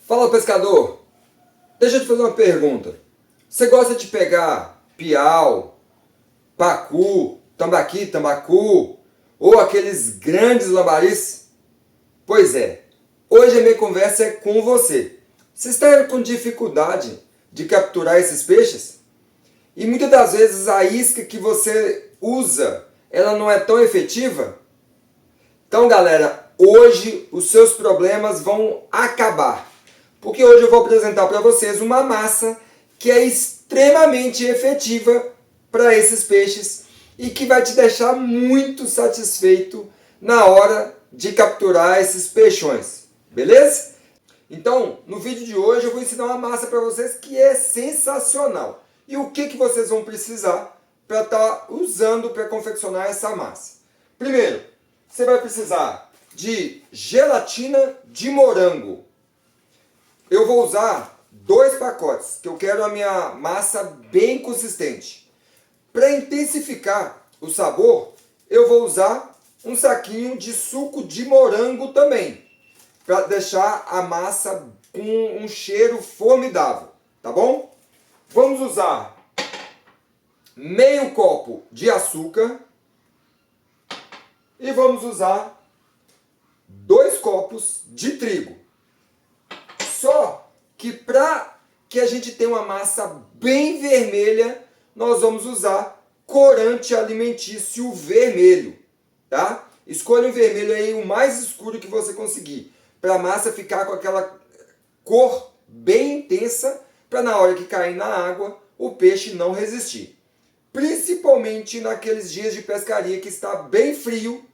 Fala, pescador, deixa eu te fazer uma pergunta. Você gosta de pegar piau, pacu, tambaqui, tambacu ou aqueles grandes lambaris? Pois é, hoje a minha conversa é com você. Você está com dificuldade de capturar esses peixes? E muitas das vezes a isca que você usa, ela não é tão efetiva? Então, galera, hoje os seus problemas vão acabar. Porque hoje eu vou apresentar para vocês uma massa que é extremamente efetiva para esses peixes e que vai te deixar muito satisfeito na hora de capturar esses peixões. Beleza? Então, no vídeo de hoje eu vou ensinar uma massa para vocês que é sensacional. E o que vocês vão precisar para estar usando para confeccionar essa massa? Primeiro, você vai precisar de gelatina de morango. Eu vou usar 2 pacotes, que eu quero a minha massa bem consistente. Para intensificar o sabor, eu vou usar um saquinho de suco de morango também, para deixar a massa com um cheiro formidável, tá bom? Vamos usar meio copo de açúcar e vamos usar 2 copos de trigo. Só que para que a gente tenha uma massa bem vermelha, nós vamos usar corante alimentício vermelho, tá? Escolha um vermelho aí o mais escuro que você conseguir, para a massa ficar com aquela cor bem intensa, para na hora que cair na água, o peixe não resistir. Principalmente naqueles dias de pescaria que está bem frio,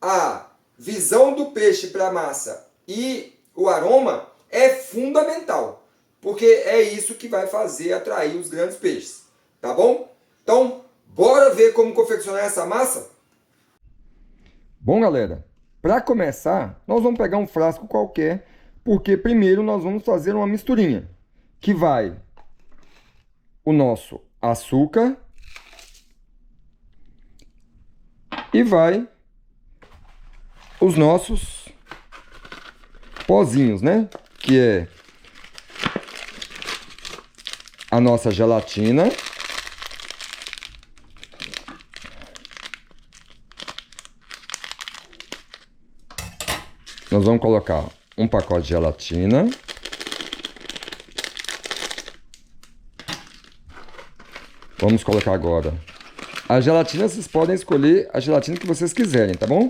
a visão do peixe para a massa e o aroma é fundamental, porque é isso que vai fazer atrair os grandes peixes, tá bom? Então, bora ver como confeccionar essa massa? Bom, galera, para começar, nós vamos pegar um frasco qualquer, porque primeiro nós vamos fazer uma misturinha, que vai o nosso açúcar e vai os nossos pozinhos, né? Que é a nossa gelatina. Nós vamos colocar um pacote de gelatina. Vamos colocar agora a gelatina. Vocês podem escolher a gelatina que vocês quiserem, tá bom?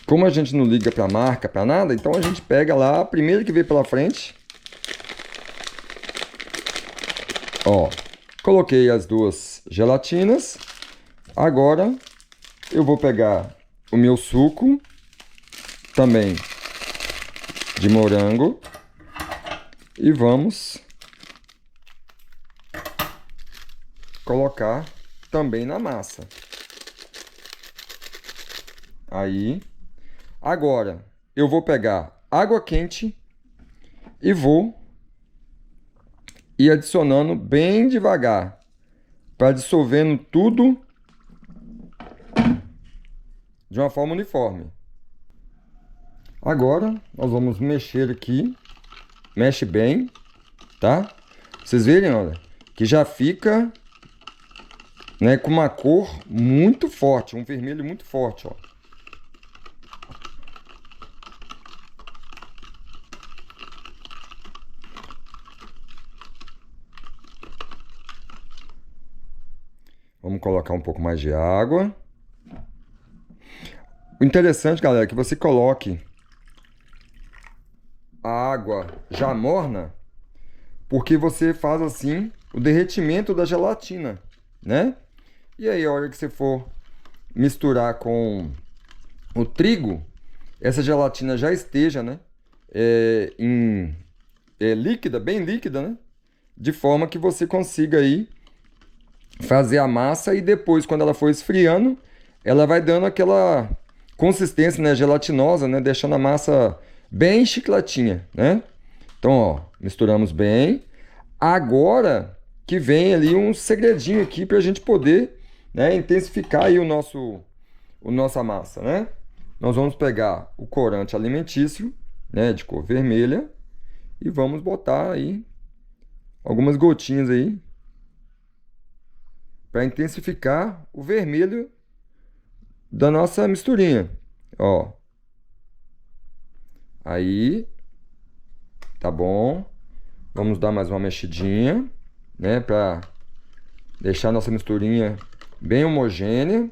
Como a gente não liga para marca, para nada, então a gente pega lá a primeira que veio pela frente. Ó, coloquei as 2 gelatinas. Agora eu vou pegar o meu suco, também de morango, e vamos colocar também na massa. Aí, agora eu vou pegar água quente e vou ir adicionando bem devagar, para dissolvendo tudo de uma forma uniforme. Agora nós vamos mexer aqui, mexe bem, tá? Vocês verem, olha, que já fica, né, com uma cor muito forte, um vermelho muito forte, ó. Vamos colocar um pouco mais de água. O interessante, galera, é que você coloque a água já morna, porque você faz assim o derretimento da gelatina, né? E aí, a hora que você for misturar com o trigo, essa gelatina já esteja, né, líquida, bem líquida, né? De forma que você consiga aí fazer a massa, e depois, quando ela for esfriando, ela vai dando aquela consistência, né, gelatinosa, né, deixando a massa bem chicletinha, né? Então, ó, misturamos bem. Agora que vem ali um segredinho aqui para a gente poder, né, intensificar aí nossa massa, né? nós vamos pegar o corante alimentício, né, de cor vermelha, e vamos botar aí algumas gotinhas aí para intensificar o vermelho da nossa misturinha, ó. Aí, tá bom. Vamos dar mais uma mexidinha, né, para deixar a nossa misturinha bem homogênea.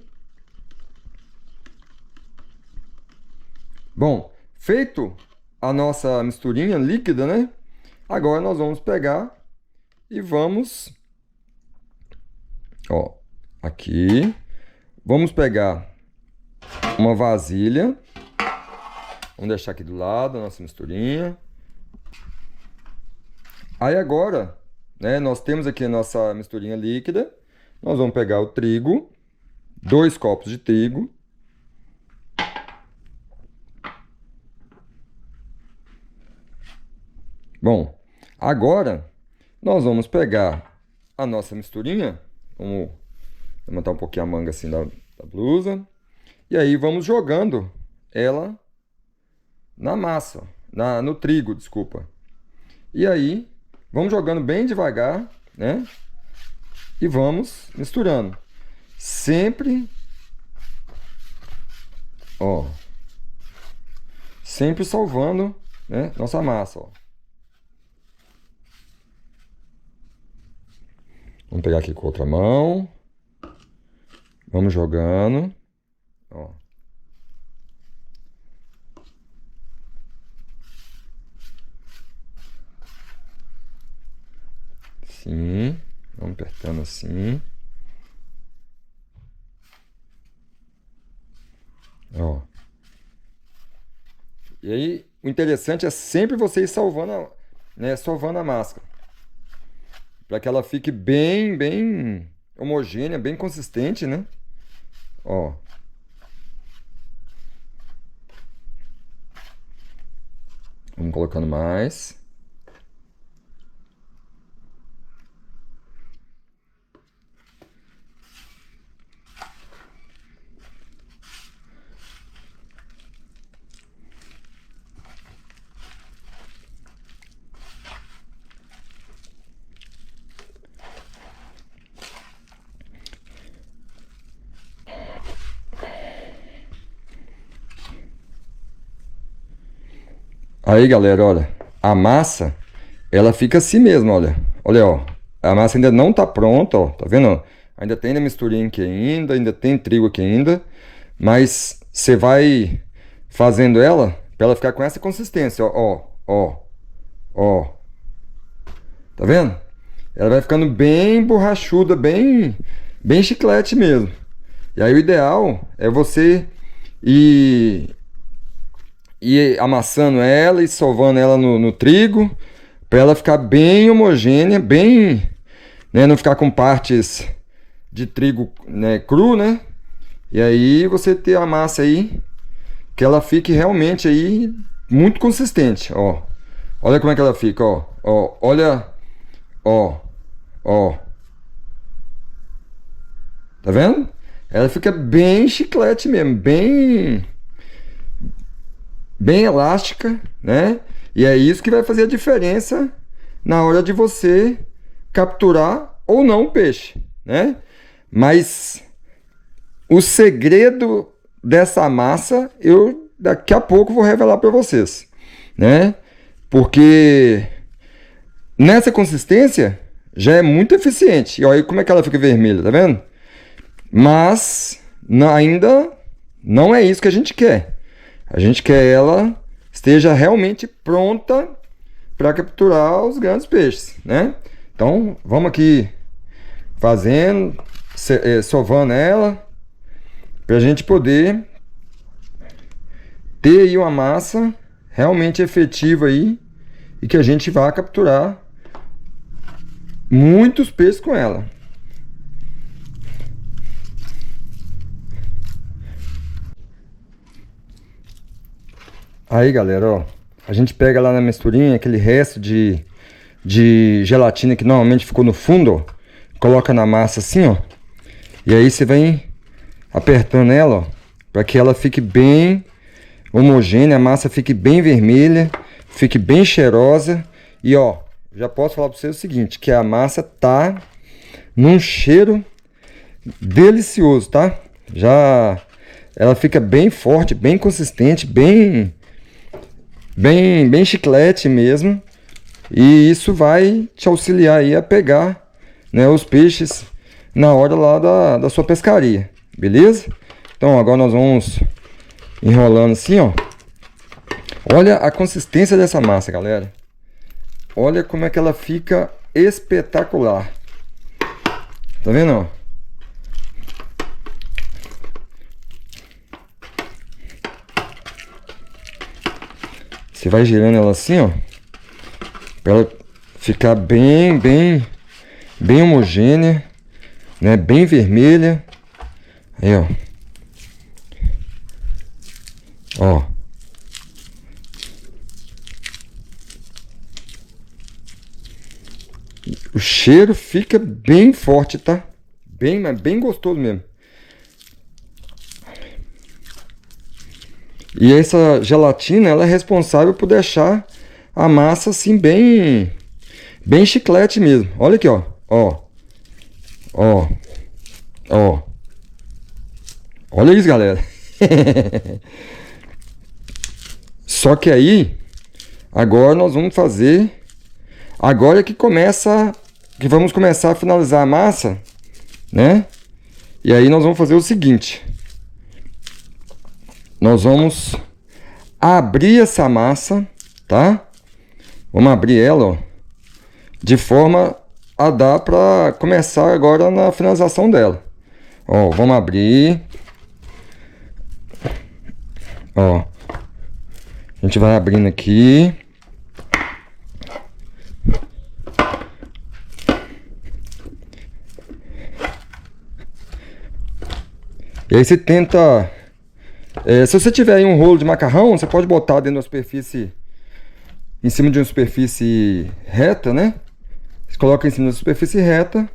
Bom, feito a nossa misturinha líquida, né? Agora nós vamos pegar e vamos, ó, aqui. Vamos pegar uma vasilha. Vamos deixar aqui do lado a nossa misturinha. Aí agora, né, nós temos aqui a nossa misturinha líquida. Nós vamos pegar o trigo, 2 copos de trigo. Bom, agora nós vamos pegar a nossa misturinha. Vamos levantar um pouquinho a manga assim da blusa. E aí vamos jogando ela na massa, no trigo, desculpa. E aí vamos jogando bem devagar, né? E vamos misturando. Sempre, ó, sempre salvando, né, nossa massa, ó. Vamos pegar aqui com a outra mão. Vamos jogando, ó. Assim, vamos apertando assim. Ó. E aí, o interessante é sempre você ir salvando, né, sovando a massa. Para que ela fique bem homogênea, bem consistente, né? Ó. Vamos colocando mais. Aí, galera, olha, a massa, ela fica assim mesmo, olha. Olha, ó, a massa ainda não tá pronta, ó, tá vendo? Ainda tem a misturinha aqui ainda tem trigo aqui ainda, mas você vai fazendo ela pra ela ficar com essa consistência, ó. Tá vendo? Ela vai ficando bem borrachuda, bem chiclete mesmo. E aí o ideal é você ir amassando ela e sovando ela no trigo, para ela ficar bem homogênea, né, não ficar com partes de trigo, né, cru, né? E aí você ter a massa aí, que ela fique realmente aí muito consistente, ó. Olha como é que ela fica, ó, olha, ó. Tá vendo? Ela fica bem chiclete mesmo, bem elástica, né? E é isso que vai fazer a diferença na hora de você capturar ou não o peixe, né? Mas o segredo dessa massa eu daqui a pouco vou revelar para vocês, né? Porque nessa consistência já é muito eficiente. E olha como é que ela fica vermelha, tá vendo? Mas ainda não é isso que a gente quer. A gente quer ela esteja realmente pronta para capturar os grandes peixes, né? Então, vamos aqui fazendo, sovando ela, para a gente poder ter aí uma massa realmente efetiva aí e que a gente vá capturar muitos peixes com ela. Aí, galera, ó, a gente pega lá na misturinha aquele resto de gelatina que normalmente ficou no fundo, ó, coloca na massa assim, ó, e aí você vem apertando ela, ó, para que ela fique bem homogênea, a massa fique bem vermelha, fique bem cheirosa. E ó, já posso falar para vocês o seguinte, que a massa tá num cheiro delicioso, tá? Já ela fica bem forte, bem consistente, bem chiclete mesmo. E isso vai te auxiliar aí a pegar, né, os peixes na hora lá da sua pescaria, beleza? Então agora nós vamos enrolando assim, ó. Olha a consistência dessa massa, galera. Olha como é que ela fica espetacular. Tá vendo, ó? Você vai girando ela assim, ó, pra ela ficar bem homogênea, né? Bem vermelha. Aí, ó. Ó. O cheiro fica bem forte, tá? Bem gostoso mesmo. E essa gelatina, ela é responsável por deixar a massa assim bem chiclete mesmo. Olha aqui, ó. Ó. Olha isso, galera. Só que aí, agora nós vamos fazer... Agora que vamos começar a finalizar a massa, né? E aí nós vamos fazer o seguinte. Nós vamos abrir essa massa, tá? Vamos abrir ela, ó, de forma a dar para começar agora na finalização dela. Ó, vamos abrir. Ó. A gente vai abrindo aqui. E aí você tenta... se você tiver aí um rolo de macarrão, você pode botar dentro da superfície, em cima de uma superfície reta, né? Você coloca em cima da superfície reta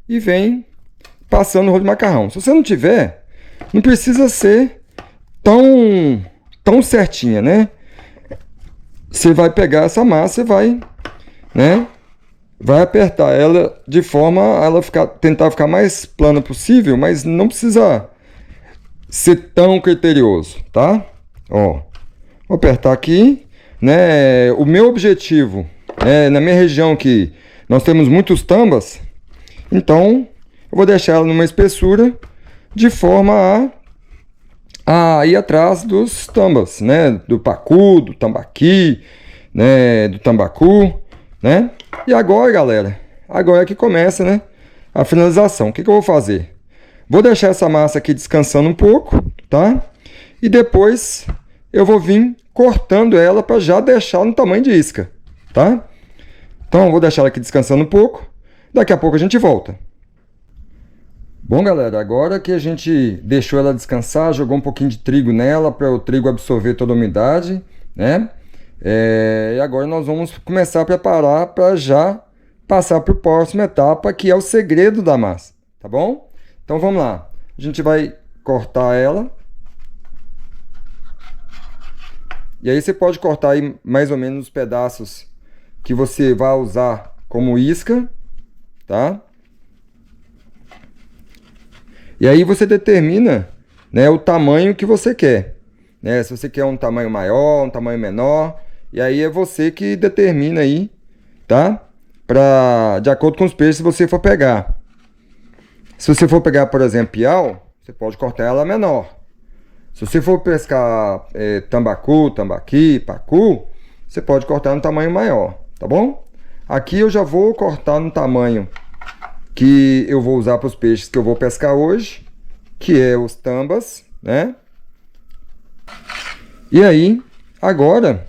e vem passando o rolo de macarrão. Se você não tiver, não precisa ser tão certinha, né? Você vai pegar essa massa e vai, né? Vai apertar ela de forma a ela tentar ficar mais plana possível, mas não precisa ser tão criterioso, tá? Ó, vou apertar aqui, né? O meu objetivo é, na minha região aqui, nós temos muitos tambas, então eu vou deixar ela numa espessura de forma a ir atrás dos tambas, né? Do pacu, do tambaqui, né? Do tambacu, né? E agora, galera, agora é que começa, né? A finalização. O que eu vou fazer? Vou deixar essa massa aqui descansando um pouco, tá? E depois eu vou vir cortando ela para já deixar no tamanho de isca, tá? Então, vou deixar ela aqui descansando um pouco. Daqui a pouco a gente volta. Bom, galera, agora que a gente deixou ela descansar, jogou um pouquinho de trigo nela para o trigo absorver toda a umidade, né? E agora nós vamos começar a preparar para já passar para a próxima etapa, que é o segredo da massa, tá bom? Então vamos lá. A gente vai cortar ela. E aí você pode cortar aí mais ou menos os pedaços que você vai usar como isca, tá? E aí você determina, né, o tamanho que você quer, né? Se você quer um tamanho maior, um tamanho menor, e aí é você que determina aí, tá? De acordo com os peixes que você for pegar. Se você for pegar, por exemplo, piau, você pode cortar ela menor. Se você for pescar tambacu, tambaqui, pacu, você pode cortar no tamanho maior, tá bom? Aqui eu já vou cortar no tamanho que eu vou usar para os peixes que eu vou pescar hoje, que é os tambas, né? E aí, agora,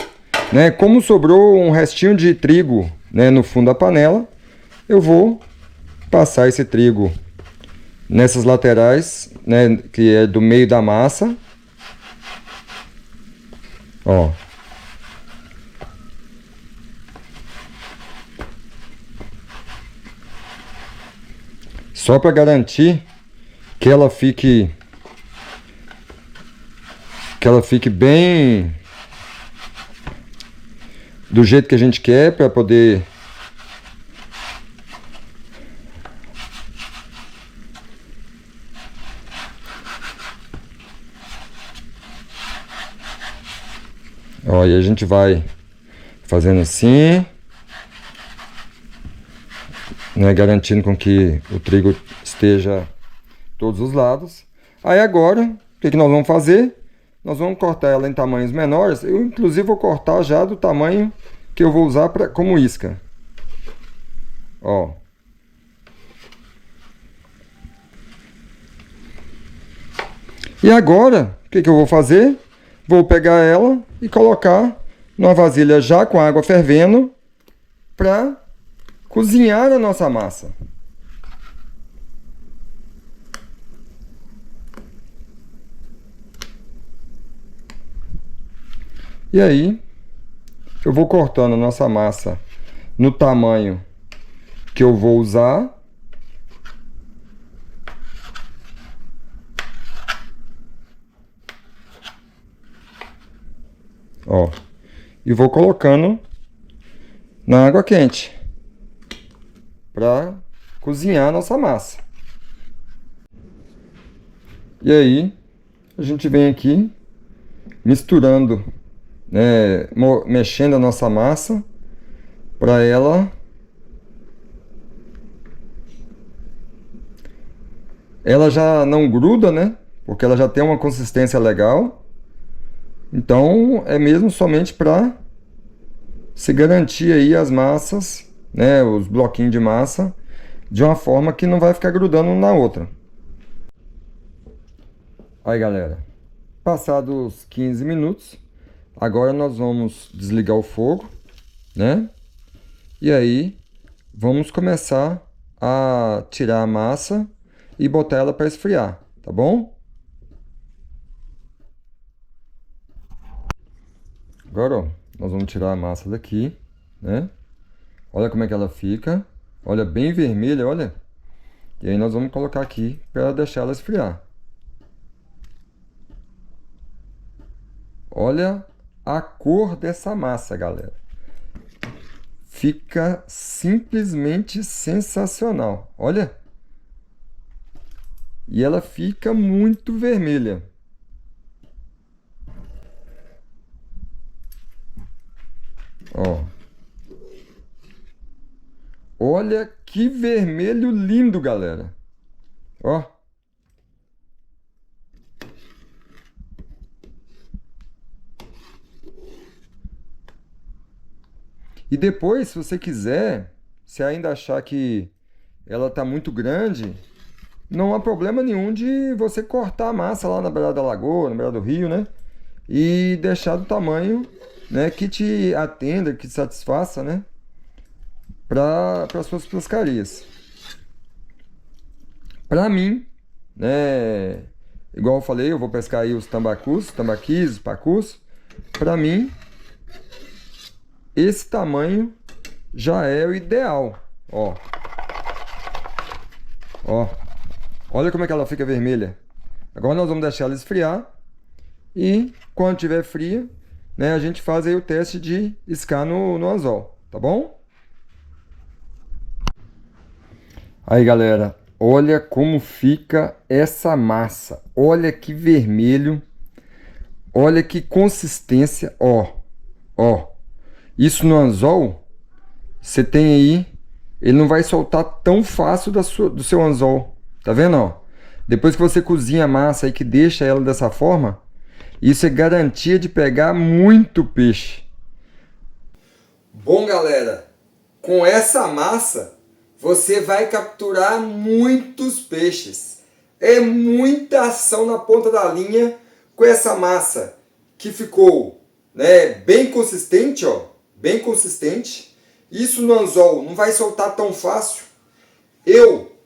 né, como sobrou um restinho de trigo, né, no fundo da panela, eu vou passar esse trigo nessas laterais, né, que é do meio da massa. Ó. Só para garantir que ela fique que ela fique bem do jeito que a gente quer para poder ó, e a gente vai fazendo assim, né, garantindo com que o trigo esteja todos os lados. Aí agora, o que nós vamos fazer? Nós vamos cortar ela em tamanhos menores. Eu inclusive vou cortar já do tamanho que eu vou usar como isca. Ó. E agora, o que eu vou fazer? Vou pegar ela e colocar numa vasilha já com água fervendo para cozinhar a nossa massa. E aí, eu vou cortando a nossa massa no tamanho que eu vou usar. Ó, e vou colocando na água quente para cozinhar a nossa massa. E aí, a gente vem aqui misturando, né, mexendo a nossa massa para ela já não gruda, né? Porque ela já tem uma consistência legal. Então é mesmo somente para se garantir aí as massas, né, os bloquinhos de massa, de uma forma que não vai ficar grudando uma na outra. Aí, galera, passados 15 minutos, agora nós vamos desligar o fogo, né? E aí vamos começar a tirar a massa e botar ela para esfriar, tá bom? Agora, ó, nós vamos tirar a massa daqui, né? Olha como é que ela fica. Olha, bem vermelha, olha. E aí nós vamos colocar aqui para deixar ela esfriar. Olha a cor dessa massa, galera. Fica simplesmente sensacional. Olha. E ela fica muito vermelha. Ó. Olha que vermelho lindo, galera. Ó. E depois, se você quiser, se ainda achar que ela tá muito grande, não há problema nenhum de você cortar a massa lá na beirada da lagoa, na beirada do rio, né? E deixar do tamanho, né, que te atenda, que te satisfaça, né? Para as suas pescarias. Para mim, né, igual eu falei, eu vou pescar aí os tambaquis, os pacus. Para mim, esse tamanho já é o ideal. Ó. Ó. Olha como é que ela fica vermelha. Agora nós vamos deixar ela esfriar. E quando tiver fria, né, a gente faz aí o teste de iscar no anzol, tá bom? Aí, galera, olha como fica essa massa. Olha que vermelho. Olha que consistência. Ó, ó. Isso no anzol, você tem aí, ele não vai soltar tão fácil do seu anzol. Tá vendo, ó? Depois que você cozinha a massa e que deixa ela dessa forma, isso é garantia de pegar muito peixe. Bom, galera, com essa massa você vai capturar muitos peixes. É muita ação na ponta da linha com essa massa que ficou, né, bem consistente, ó, bem consistente. Isso no anzol não vai soltar tão fácil.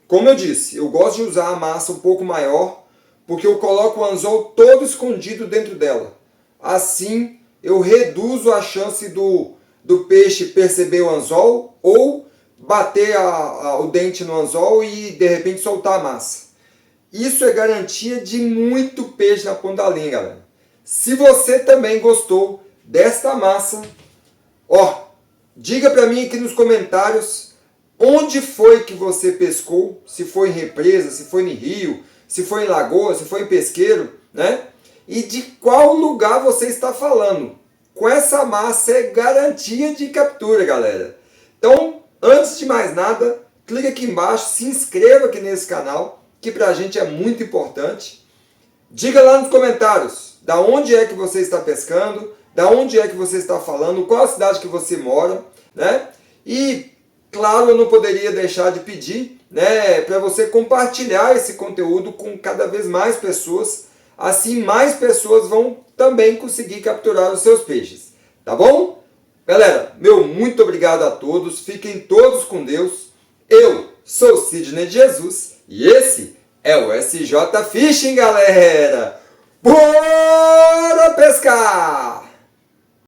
Como eu disse, eu gosto de usar a massa um pouco maior, porque eu coloco o anzol todo escondido dentro dela. Assim, eu reduzo a chance do peixe perceber o anzol ou bater o dente no anzol e de repente soltar a massa. Isso é garantia de muito peixe na ponta da linha, galera. Se você também gostou desta massa, ó, diga para mim aqui nos comentários onde foi que você pescou, se foi em represa, se foi em rio, se foi em lagoa, se foi em pesqueiro, né? E de qual lugar você está falando. Com essa massa é garantia de captura, galera. Então, antes de mais nada, clica aqui embaixo, se inscreva aqui nesse canal, que pra gente é muito importante. Diga lá nos comentários, da onde é que você está pescando, da onde é que você está falando, qual a cidade que você mora, né? E, claro, eu não poderia deixar de pedir, né, para você compartilhar esse conteúdo com cada vez mais pessoas. Assim, mais pessoas vão também conseguir capturar os seus peixes. Tá bom? Galera, meu muito obrigado a todos. Fiquem todos com Deus. Eu sou Sidney Jesus e esse é o SJ Fishing, galera. Bora pescar!